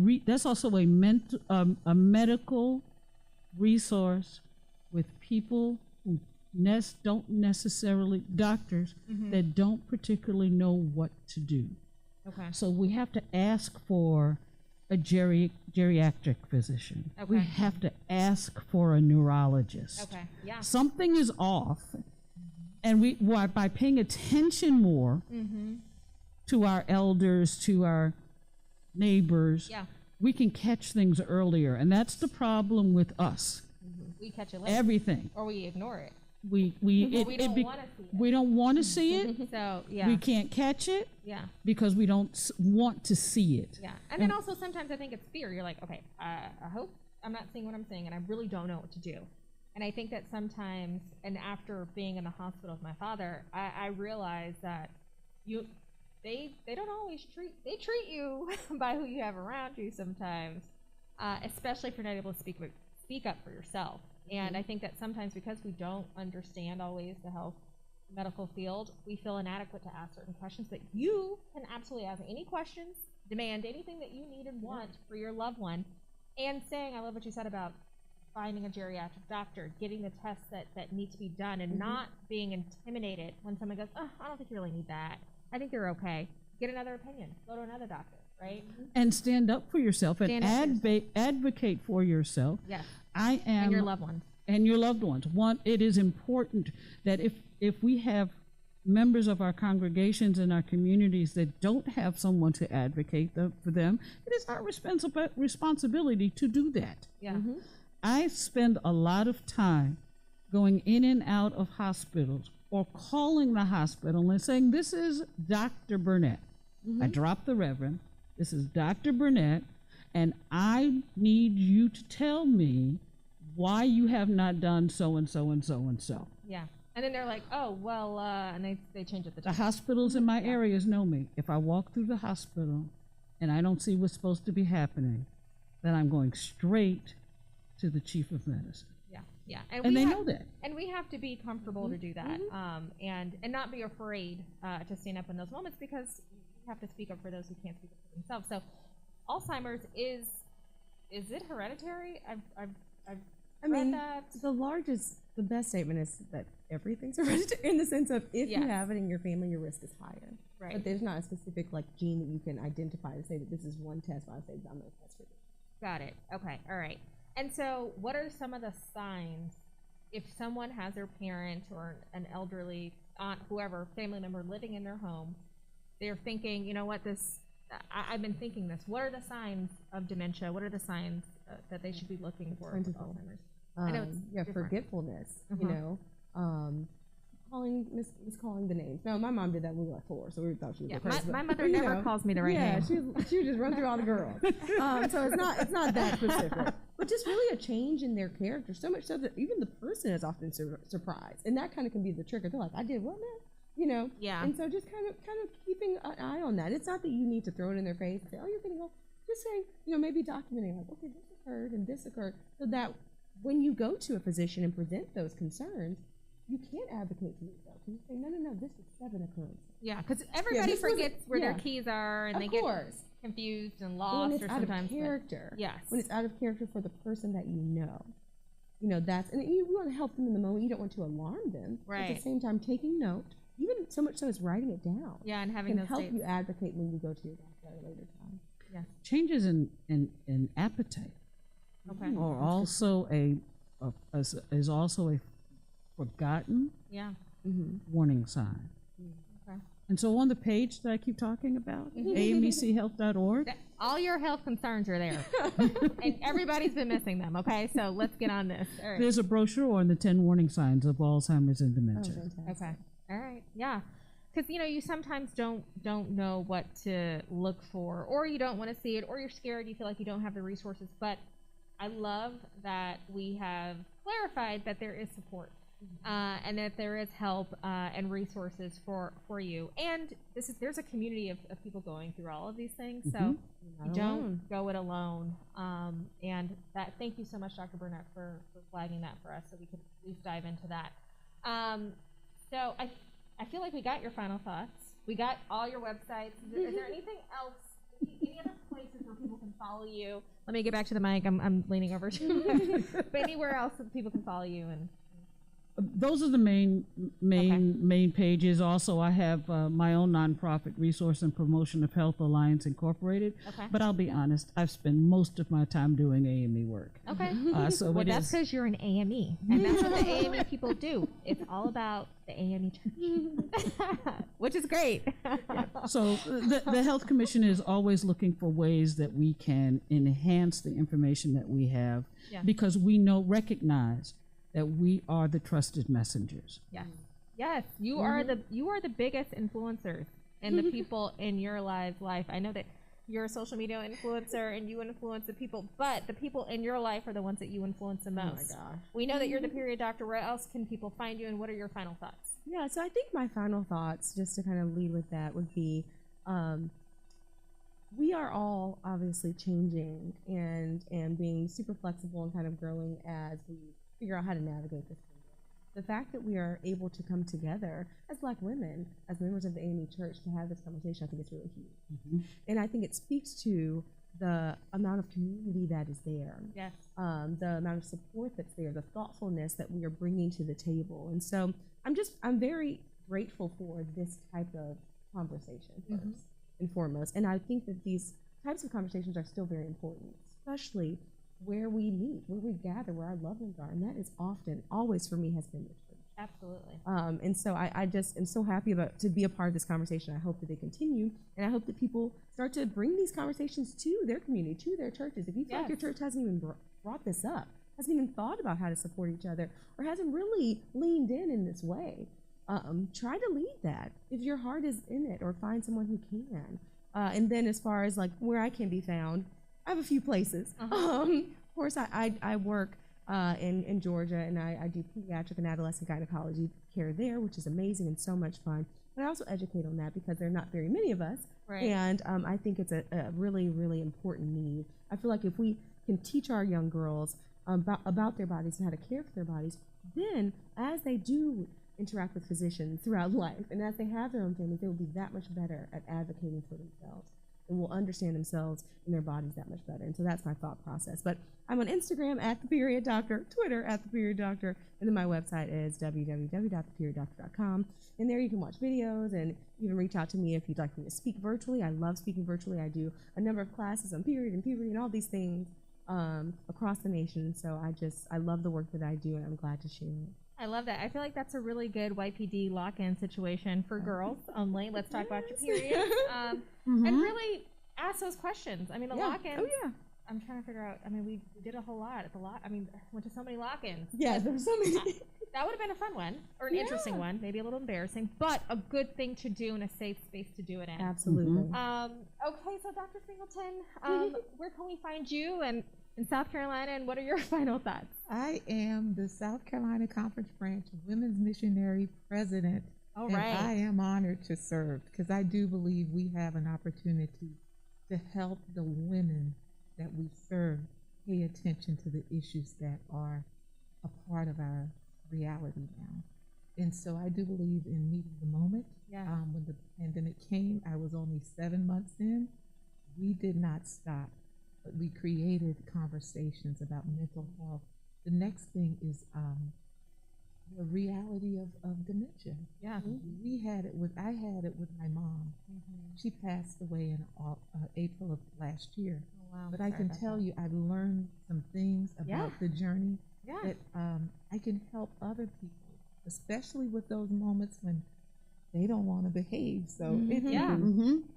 medical resource with people who don't necessarily, doctors that don't particularly know what to do. okay. So we have to ask for a geriatric physician. We Okay. have to ask for a neurologist. Okay. Yeah. Something is off, and by paying attention more to our elders, to our neighbors, Yeah. we can catch things earlier. And that's the problem with us. We catch it later. Everything. Or we ignore it. We don't want to see it. We don't want to see it. So, yeah. We can't catch it. Yeah. Because we don't want to see it. Yeah. And then also sometimes I think it's fear. You're like, okay, I hope I'm not seeing what I'm seeing, and I really don't know what to do. And I think that sometimes, and after being in the hospital with my father, I realized that they don't always treat you by who you have around you sometimes, especially if you're not able to speak up for yourself. And I think that sometimes because we don't understand always the health medical field, we feel inadequate to ask certain questions. But you can absolutely ask any questions, demand anything that you need and want for your loved one, and saying, I love what you said about finding a geriatric doctor, getting the tests that need to be done, and not being intimidated when someone goes, oh, I don't think you really need that. I think you're okay. Get another opinion. Go to another doctor, right? And stand up for yourself and advocate for yourself. Yes. And your loved ones. And your loved ones. It is important that if we have members of our congregations and our communities that don't have someone to advocate for them, it is our responsibility to do that. Yeah. I spend a lot of time going in and out of hospitals or calling the hospital and saying, this is Dr. Burnett. I drop the Reverend. This is Dr. Burnett, and I need you to tell me why you have not done so and so and so and so. Yeah. And then they're like, oh, well, and they change it. The hospitals in my areas know me. If I walk through the hospital and I don't see what's supposed to be happening, then I'm going straight to the chief of medicine. Yeah, yeah. And they know that. And we have to be comfortable to do that, and not be afraid to stand up in those moments, because you have to speak up for those who can't speak up for themselves. So Alzheimer's is it hereditary? I mean, that. The best statement is that everything's hereditary, in the sense of if you have it in your family, your risk is higher. Right. But there's not a specific gene that you can identify to say that this is one test. I say I'm going to test for this. Got it. Okay. All right. And so, what are some of the signs if someone has their parent or an elderly aunt, whoever, family member living in their home? They're thinking, you know what, I've been thinking this. What are the signs of dementia? What are the signs that they should be looking for with Alzheimer's? I know it's different. Forgetfulness. You know, miscalling the names. No, my mom did that when we were 4, so we thought she was crazy. My mother never calls me the right name. Yeah, she would just run through all the girls. So it's not that specific, but just really a change in their character. So much so that even the person is often surprised, and that kind of can be the trigger. They're like, "I did what, man?" You know. Yeah. And so just kind of keeping an eye on that. It's not that you need to throw it in their face and say, "Oh, you're gonna go." Just saying, maybe documenting like, "Okay, this occurred and this occurred," so that when you go to a physician and present those concerns, you can't advocate for yourself. You say, no, this is 7 occurrences. Yeah, because everybody forgets where their keys are, and they get confused and lost. When it's or out sometimes, of character. Yes. When it's out of character for the person that you know. That's, and you want to help them in the moment. You don't want to alarm them. Right. At the same time, taking note, even so much so as writing it down. Yeah, and having can those help dates. you advocate when you go to your doctor at a later time. Yes. Changes in appetite Okay. are also is also a forgotten warning sign. Okay. And so on the page that I keep talking about, amechealth.org, all your health concerns are there, and everybody's been missing them. Okay, so let's get on this. All right. there's a brochure on the 10 warning signs of Alzheimer's and dementia. Okay. All right. Yeah. Because you sometimes don't know what to look for, or you don't want to see it, or you're scared. You feel like you don't have the resources. But I love that we have clarified that there is support, and that there is help and resources for you. And there's a community of people going through all of these things, so you don't go it alone. And thank you so much, Dr. Burnett, for flagging that for us, so we could at least dive into that. So I feel like we got your final thoughts. We got all your websites. Is there anything else? Any other places where people can follow you? Let me get back to the mic. I'm leaning over to. But anywhere else that people can follow you and. those are the main pages. Also, I have my own nonprofit, Resource and Promotion of Health Alliance Incorporated. Okay. But I'll be honest, I've spent most of my time doing AME work. Okay. So Well, it that's is. because you're an AME, and that's what the AME people do. It's all about the AME church, which is great. So the Health Commission is always looking for ways that we can enhance the information that we have, Yeah. because we recognize that we are the trusted messengers. Yes. Yes, you are the biggest influencers in the people in your life. I know that you're a social media influencer and you influence the people, but the people in your life are the ones that you influence the most. Oh my gosh. We know that you're the period doctor. Where else can people find you, and what are your final thoughts? Yeah, so I think my final thoughts, just to kind of lead with that, would be we are all obviously changing and being super flexible and kind of growing as we figure out how to navigate this. The fact that we are able to come together as Black women, as members of the AME Church, to have this conversation, I think it's really huge. And I think it speaks to the amount of community that is there, Yes. the amount of support that's there, the thoughtfulness that we are bringing to the table. And so I'm very grateful for this type of conversation first and foremost. And I think that these types of conversations are still very important, especially where we meet, where we gather, where our loved ones are. And that is often, always for me, has been the church. Absolutely. And so I just am so happy to be a part of this conversation. I hope that they continue, and I hope that people start to bring these conversations to their community, to their churches. If you feel like your church hasn't even brought this up, hasn't even thought about how to support each other, or hasn't really leaned in this way, try to lead that if your heart is in it, or find someone who can. And then as far as like where I can be found, I have a few places. Of course, I work in Georgia, and I do pediatric and adolescent gynecology care there, which is amazing and so much fun. But I also educate on that because there are not very many of us. Right. And I think it's a really, really important need. I feel like if we can teach our young girls about their bodies and how to care for their bodies, then as they do interact with physicians throughout life, and as they have their own families, they will be that much better at advocating for themselves, and will understand themselves and their bodies that much better. And so that's my thought process. But I'm on Instagram at The Period Doctor, Twitter at The Period Doctor, and then my website is www.theperiod.com. And there you can watch videos and even reach out to me if you'd like me to speak virtually. I love speaking virtually. I do a number of classes on period and puberty and all these things across the nation. So I love the work that I do, and I'm glad to share it. I love that. I feel like that's a really good YPD lock-in situation for girls only. Let's talk about your periods. And really ask those questions. I mean, the lock-ins. Oh, yeah. I'm trying to figure out. I mean, we did a whole lot at the I mean, went to so many lock-ins. Yeah, there's so many. That would have been a fun one, or an interesting one, maybe a little embarrassing, but a good thing to do and a safe space to do it in. Absolutely. Okay, so Dr. Singleton, where can we find you and in South Carolina, and what are your final thoughts? I am the South Carolina Conference Branch Women's Missionary President. All and right. I am honored to serve because I do believe we have an opportunity to help the women that we serve pay attention to the issues that are a part of our reality now. And so I do believe in meeting the moment. Yeah. When the pandemic came, I was only 7 months in. We did not stop, but we created conversations about mental health. The next thing is the reality of dementia. Yeah. I had it with my mom. She passed away in April of last year. Oh, wow. But I can tell you, I've learned some things about the journey that I can help other people, especially with those moments when they don't want to behave. So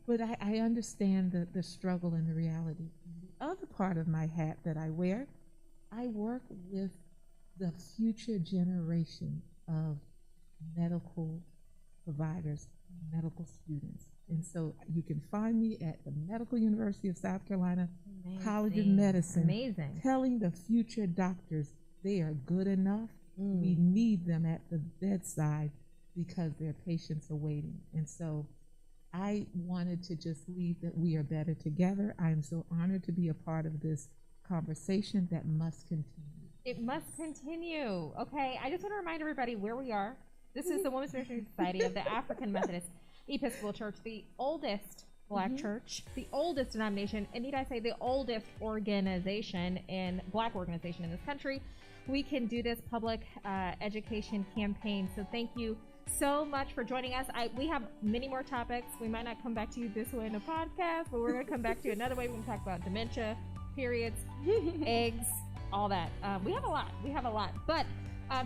but I understand the struggle and the reality. The other part of my hat that I wear, I work with the future generation of medical providers, medical students. And so you can find me at the Medical University of South Carolina College of Medicine, telling the future doctors they are good enough. We need them at the bedside because their patients are waiting. And so I wanted to just leave that we are better together. I am so honored to be a part of this conversation that must continue. It must continue. Okay, I just want to remind everybody where we are. This is the Women's Missionary Society of the African Methodist Episcopal Church, the oldest Black church, the oldest denomination, and need I say the oldest Black organization in this country. We can do this public education campaign. So thank you so much for joining us. We have many more topics. We might not come back to you this way in a podcast, but we're going to come back to you another way. We're going to talk about dementia, periods, eggs, all that. We have a lot. But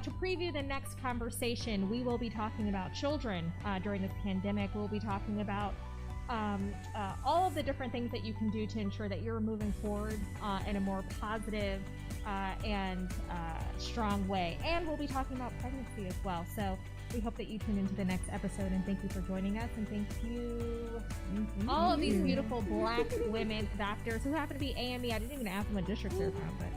to preview the next conversation, we will be talking about children during this pandemic. We'll be talking about all of the different things that you can do to ensure that you're moving forward in a more positive and strong way. And we'll be talking about pregnancy as well. So we hope that you tune into the next episode, and thank you for joining us. And thank you all of these beautiful Black women doctors who happen to be AME. I didn't even ask them what district they're from, but